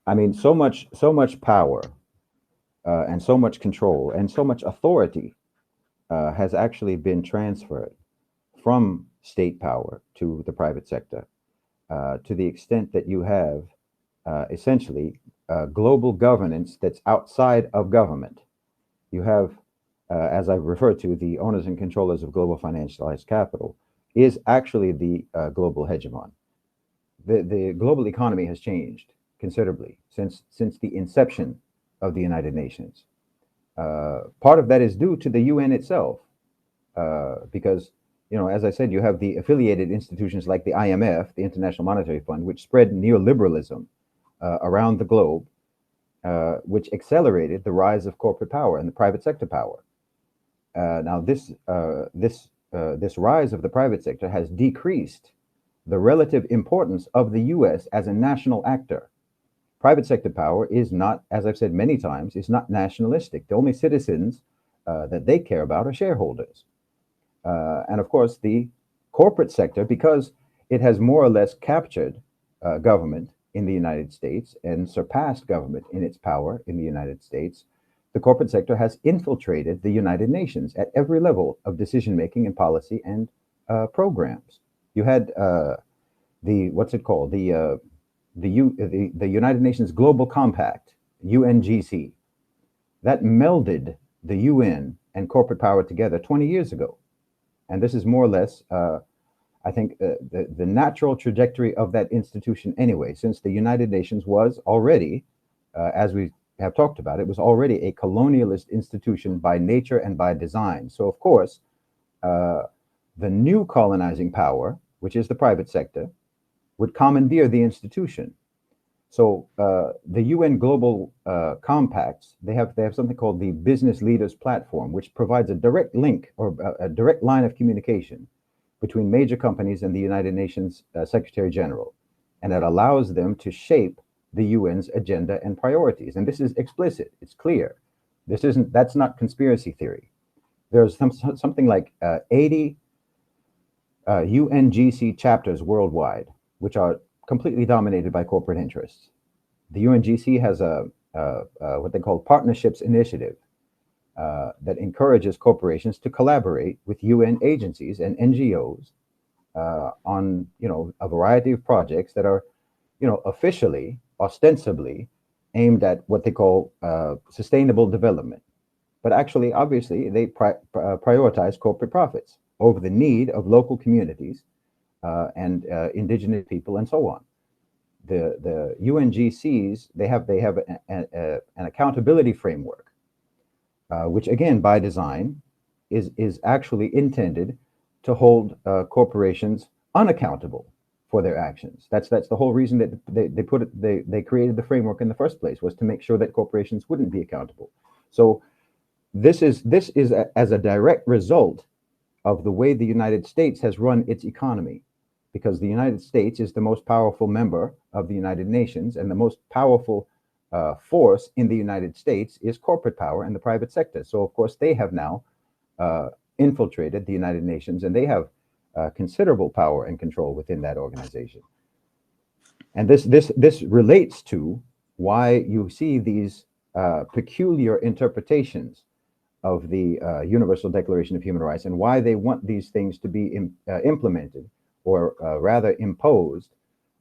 I mean, so much power and so much control and so much authority has actually been transferred from state power to the private sector, to the extent that you have essentially global governance that's outside of government. You have, as I've referred to, the owners and controllers of global financialized capital is actually the global hegemon. The global economy has changed considerably since the inception of the United Nations. Part of that is due to the UN itself, because, as I said, you have the affiliated institutions like the IMF, the International Monetary Fund, which spread neoliberalism around the globe, which accelerated the rise of corporate power and the private sector power. Now, this rise of the private sector has decreased the relative importance of the U.S. as a national actor. Private sector power is not, as I've said many times, is not nationalistic. The only citizens that they care about are shareholders. And of course, the corporate sector, because it has more or less captured government in the United States and surpassed government in its power in the United States, the corporate sector has infiltrated the United Nations at every level of decision making and policy and programs. You had the what's it called the United Nations Global Compact, UNGC, that melded the UN and corporate power together 20 years ago. And this is more or less, I think, the natural trajectory of that institution anyway, since the United Nations was already, as we have talked about, it was already a colonialist institution by nature and by design. So, of course, the new colonizing power, which is the private sector, would commandeer the institution. So the UN Global Compacts, they have something called the Business Leaders Platform, which provides a direct link or a direct line of communication between major companies and the United Nations Secretary General, and it allows them to shape the UN's agenda and priorities. And this is explicit; it's clear. That's not conspiracy theory. There's something like 80 UNGC chapters worldwide, which are completely dominated by corporate interests. The UNGC has a what they call partnerships initiative that encourages corporations to collaborate with UN agencies and NGOs on a variety of projects that are officially, ostensibly aimed at what they call sustainable development, but actually, obviously, they prioritize corporate profits over the need of local communities and indigenous people, and so on. The UNGCs, they have an accountability framework, which again, by design, is actually intended to hold corporations unaccountable for their actions. That's the whole reason that they created the framework in the first place, was to make sure that corporations wouldn't be accountable. So this is as a direct result of the way the United States has run its economy, because the United States is the most powerful member of the United Nations, and the most powerful force in the United States is corporate power and the private sector. So, of course, they have now infiltrated the United Nations, and they have considerable power and control within that organization. And this relates to why you see these peculiar interpretations of the Universal Declaration of Human Rights, and why they want these things to be implemented, or rather imposed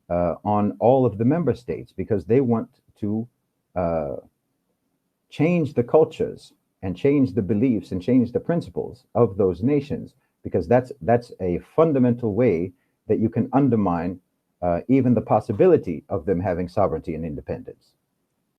on all of the member states, because they want to change the cultures and change the beliefs and change the principles of those nations, because that's a fundamental way that you can undermine even the possibility of them having sovereignty and independence.